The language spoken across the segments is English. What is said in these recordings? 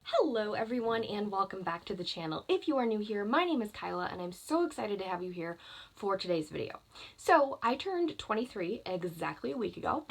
Hello everyone and welcome back to the channel. If you are new here, my name is Kyla and I'm so excited to have you here for today's video. So I turned 23 exactly a week ago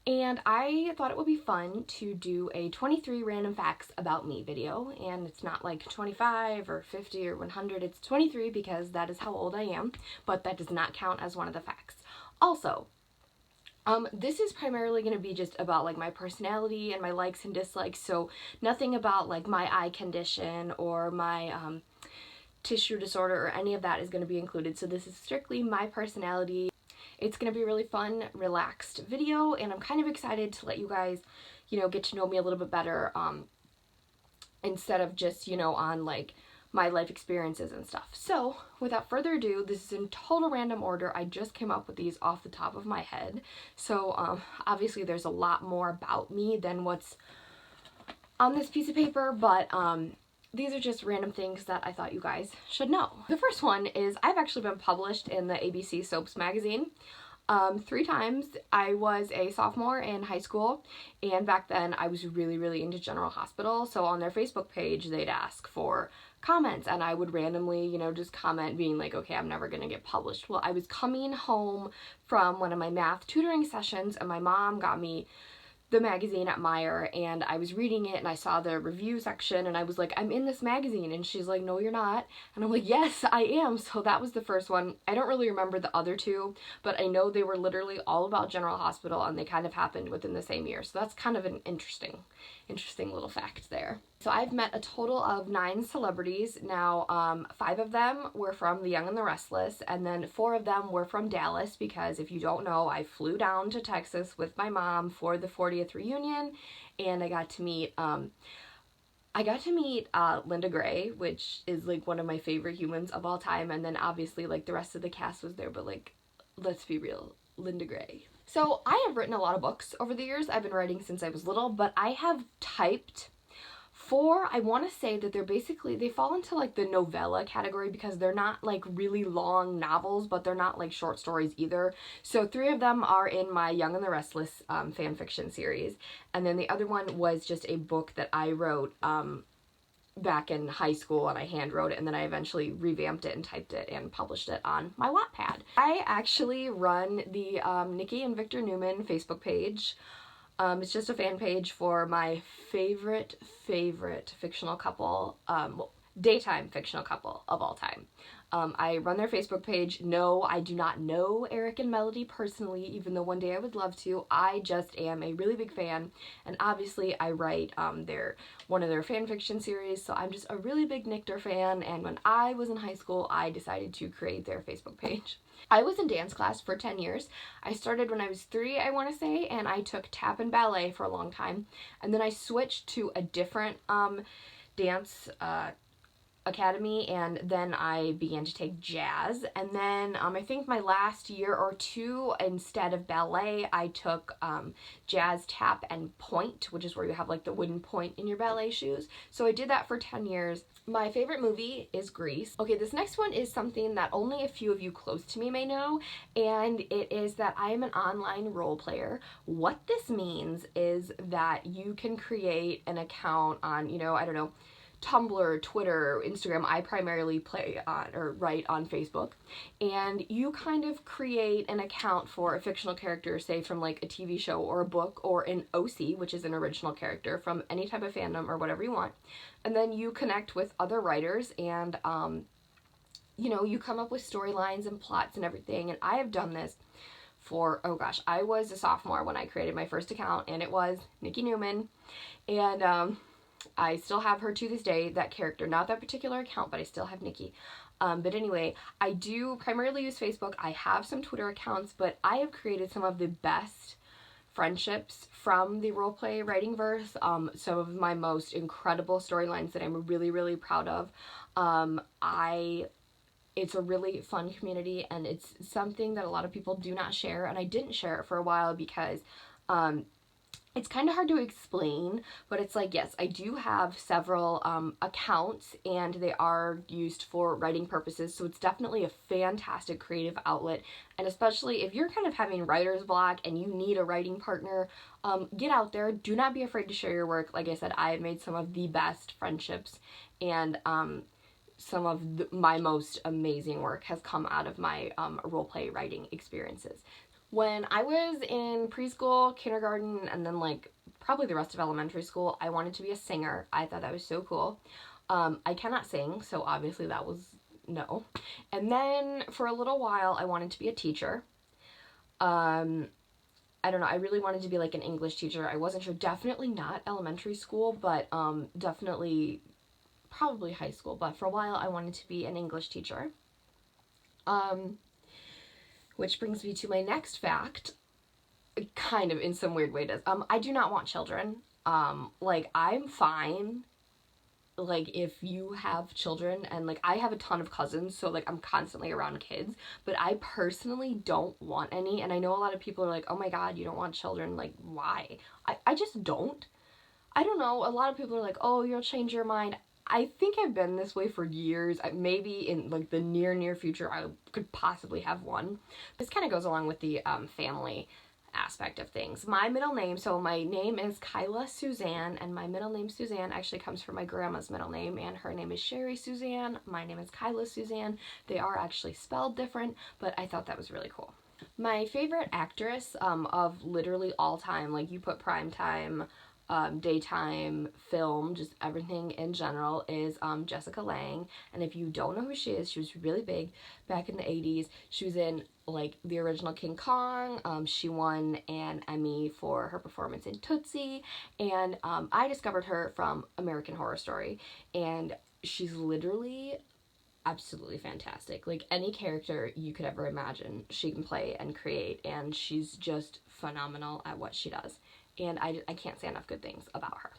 and I thought it would be fun to do a 23 random facts about me video, and it's not like 25 or 50 or 100, it's 23 because that is how old I am, but that does not count as one of the facts. Also, this is primarily going to be just about like my personality and my likes and dislikes, so nothing about like my eye condition or my tissue disorder or any of that is going to be included. So this is strictly my personality. It's going to be a really fun, relaxed video, and I'm kind of excited to let you guys, get to know me a little bit better, instead of just, on like my life experiences and stuff. So without further ado, this is in total random order. I just came up with these off the top of my head. So obviously there's a lot more about me than what's on this piece of paper, but these are just random things that I thought you guys should know. The first one is I've actually been published in the ABC Soaps magazine 3 times. I was a sophomore in high school, and back then I was really into General Hospital, so on their Facebook page they'd ask for comments and I would randomly, just comment being like, okay, I'm never gonna get published. Well, I was coming home from one of my math tutoring sessions and my mom got me the magazine at Meyer, and I was reading it and I saw the review section and I was like, I'm in this magazine, and she's like, no you're not, and I'm like, yes I am. So that was the first one. I don't really remember the other 2, but I know they were literally all about General Hospital and they kind of happened within the same year, so that's kind of an interesting little fact there. So I've met a total of 9 celebrities. Now 5 of them were from The Young and the Restless, and then 4 of them were from Dallas, because if you don't know, I flew down to Texas with my mom for the 40th reunion, and I got to meet Linda Gray, which is like one of my favorite humans of all time, and then obviously like the rest of the cast was there, but like, let's be real, Linda Gray. So I have written a lot of books over the years. I've been writing since I was little, but I have typed 4. I want to say that they fall into like the novella category because they're not like really long novels, but they're not like short stories either. So 3 of them are in my Young and the Restless fan fiction series, and then the other one was just a book that I wrote back in high school, and I hand wrote it, and then I eventually revamped it and typed it and published it on my Wattpad. I actually run the Nikki and Victor Newman Facebook page. It's just a fan page for my favorite fictional couple, daytime fictional couple of all time. I run their Facebook page. No, I do not know Eric and Melody personally, even though one day I would love to. I just am a really big fan, and obviously I write one of their fan fiction series, so I'm just a really big Nictor fan, and when I was in high school, I decided to create their Facebook page. I was in dance class for 10 years. I started when I was 3, I want to say, and I took tap and ballet for a long time, and then I switched to a different dance academy, and then I began to take jazz, and then I think my last year or 2, instead of ballet, I took jazz, tap, and point, which is where you have like the wooden point in your ballet shoes. So I did that for 10 years. My favorite movie is Grease. Okay, this next one is something that only a few of you close to me may know, and it is that I am an online role player. What this means is that you can create an account on, I don't know, Tumblr, Twitter, Instagram. I primarily play on or write on Facebook, and you kind of create an account for a fictional character, say from like a TV show or a book, or an OC, which is an original character from any type of fandom or whatever you want, and then you connect with other writers, and you come up with storylines and plots and everything. And I have done this for, oh gosh, I was a sophomore when I created my first account, and it was Nikki Newman, and I still have her to this day, that character. Not that particular account, but I still have Nikki. But anyway, I do primarily use Facebook. I have some Twitter accounts, but I have created some of the best friendships from the roleplay writing verse. Some of my most incredible storylines that I'm really proud of. It's a really fun community, and it's something that a lot of people do not share, and I didn't share it for a while because It's kind of hard to explain, but it's like, yes, I do have several accounts, and they are used for writing purposes, so it's definitely a fantastic creative outlet. And especially if you're kind of having writer's block and you need a writing partner, get out there. Do not be afraid to share your work. Like I said, I have made some of the best friendships, and some of my most amazing work has come out of my roleplay writing experiences. When I was in preschool, kindergarten, and then like probably the rest of elementary school, I wanted to be a singer. I thought that was so cool. I cannot sing, so obviously that was no. And then for a little while, I wanted to be a teacher. I don't know, I really wanted to be like an English teacher. I wasn't sure, definitely not elementary school, but definitely probably high school. But for a while, I wanted to be an English teacher. Which brings me to my next fact. Kind of in some weird way does. I do not want children. Like, I'm fine, like, if you have children, and like I have a ton of cousins, so like I'm constantly around kids, but I personally don't want any. And I know a lot of people are like, oh my god, you don't want children, like, why? I just don't. I don't know, a lot of people are like, oh, you'll change your mind. I think I've been this way for years. Maybe in like the near future I could possibly have one. This kind of goes along with the family aspect of things. My middle name, so my name is Kyla Suzanne, and my middle name Suzanne actually comes from my grandma's middle name, and her name is Sherry Suzanne. My name is Kyla Suzanne. They are actually spelled different, but I thought that was really cool. My favorite actress of literally all time, like you put prime time, daytime, film, just everything in general, is Jessica Lange. And if you don't know who she is, she was really big back in the 80s. She was in like the original King Kong. She won an Emmy for her performance in Tootsie, and I discovered her from American Horror Story, and she's literally absolutely fantastic. Like, any character you could ever imagine, she can play and create, and she's just phenomenal at what she does. And I can't say enough good things about her.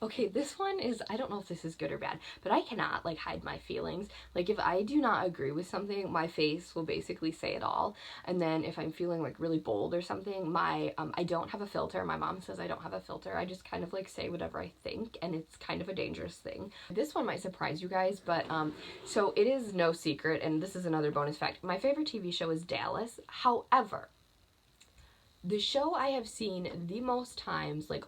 Okay, this one is, I don't know if this is good or bad, but I cannot like hide my feelings. Like, if I do not agree with something, my face will basically say it all. And then if I'm feeling like really bold or something, my I don't have a filter. My mom says I don't have a filter. I just kind of like say whatever I think, and it's kind of a dangerous thing. This one might surprise you guys, but so it is no secret, and this is another bonus fact. My favorite TV show is Dallas. However, the show I have seen the most times, like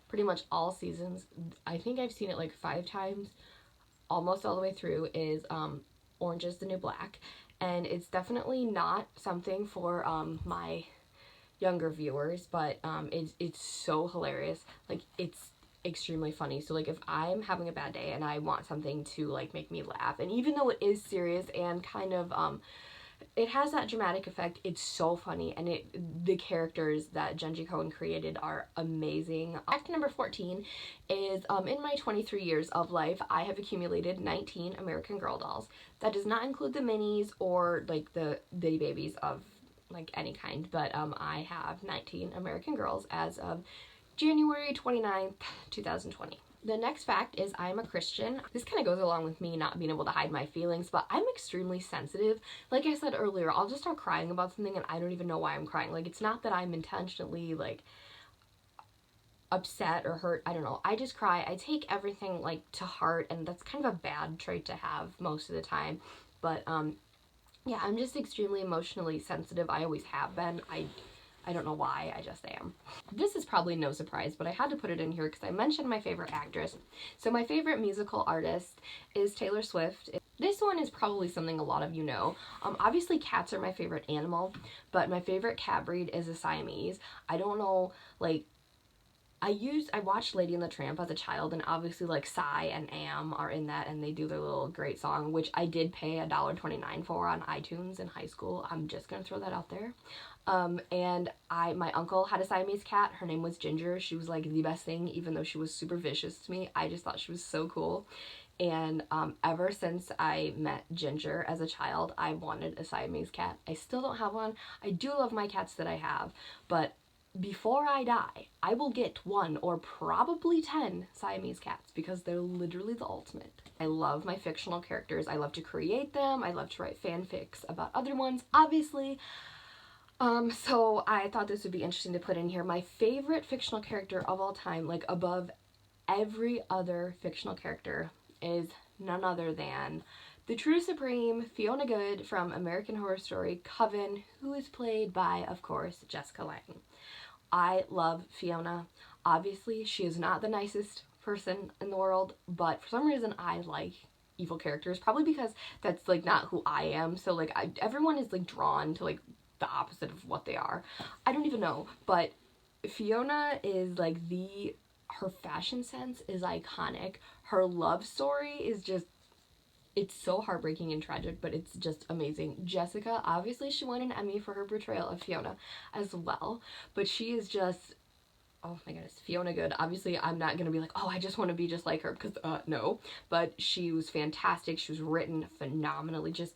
pretty much all seasons, I think I've seen it like 5 times, almost all the way through, is Orange is the New Black. And it's definitely not something for my younger viewers, but it's so hilarious. Like, it's extremely funny. So like if I'm having a bad day and I want something to like make me laugh, and even though it is serious and kind of it has that dramatic effect, it's so funny, and the characters that Jenji Cohen created are amazing. Fact number 14 is in my 23 years of life, I have accumulated 19 American Girl dolls. That does not include the minis or like the bitty babies of like any kind, but I have 19 American Girls as of January 29th, 2020. The next fact is I'm a Christian. This kind of goes along with me not being able to hide my feelings, but I'm extremely sensitive. Like I said earlier, I'll just start crying about something and I don't even know why I'm crying. Like, it's not that I'm intentionally like upset or hurt. I don't know. I just cry. I take everything like to heart, and that's kind of a bad trait to have most of the time. But yeah, I'm just extremely emotionally sensitive. I always have been. I don't know why, I just am. This is probably no surprise, but I had to put it in here because I mentioned my favorite actress. So my favorite musical artist is Taylor Swift. This one is probably something a lot of you know. Obviously cats are my favorite animal, but my favorite cat breed is a Siamese. I don't know, like, I watched Lady and the Tramp as a child, and obviously like Psy and Am are in that, and they do their little great song, which I did pay $1.29 for on iTunes in high school. I'm just gonna throw that out there. And my uncle had a Siamese cat. Her name was Ginger. She was like the best thing, even though she was super vicious to me. I just thought she was so cool. And ever since I met Ginger as a child, I wanted a Siamese cat. I still don't have one. I do love my cats that I have, but before I die, I will get 1 or probably 10 Siamese cats because they're literally the ultimate. I love my fictional characters. I love to create them. I love to write fanfics about other ones. Obviously, So I thought this would be interesting to put in here. My favorite fictional character of all time, like above every other fictional character, is none other than the true supreme Fiona Good from American Horror Story Coven, who is played by, of course, Jessica Lange. I love Fiona. Obviously, she is not the nicest person in the world, but for some reason I like evil characters, probably because that's like not who I am. So like everyone is like drawn to like the opposite of what they are. I don't even know, but Fiona is like her fashion sense is iconic. Her love story is just, it's so heartbreaking and tragic, but it's just amazing. Jessica, obviously she won an Emmy for her portrayal of Fiona as well, but she is just, oh my goodness, Fiona Good. Obviously I'm not gonna be like, oh, I just want to be just like her, because no, but she was fantastic. She was written phenomenally. Just,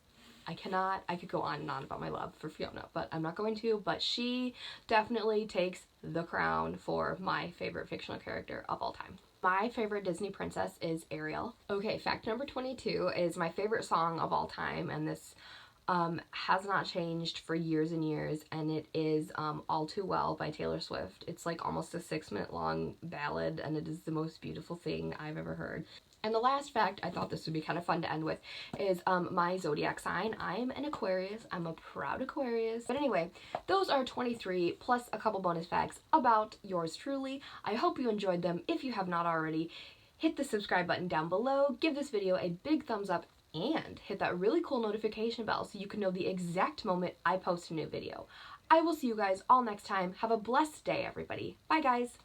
I could go on and on about my love for Fiona, but I'm not going to. But she definitely takes the crown for my favorite fictional character of all time. My favorite Disney princess is Ariel. Okay, fact number 22 is my favorite song of all time, and this has not changed for years and years, and it is All Too Well by Taylor Swift. It's like almost a 6-minute long ballad, and it is the most beautiful thing I've ever heard. And the last fact, I thought this would be kind of fun to end with, is my zodiac sign. I'm an Aquarius. I'm a proud Aquarius. But anyway, those are 23 plus a couple bonus facts about yours truly. I hope you enjoyed them. If you have not already, hit the subscribe button down below, give this video a big thumbs up, and hit that really cool notification bell so you can know the exact moment I post a new video. I will see you guys all next time. Have a blessed day, everybody. Bye, guys.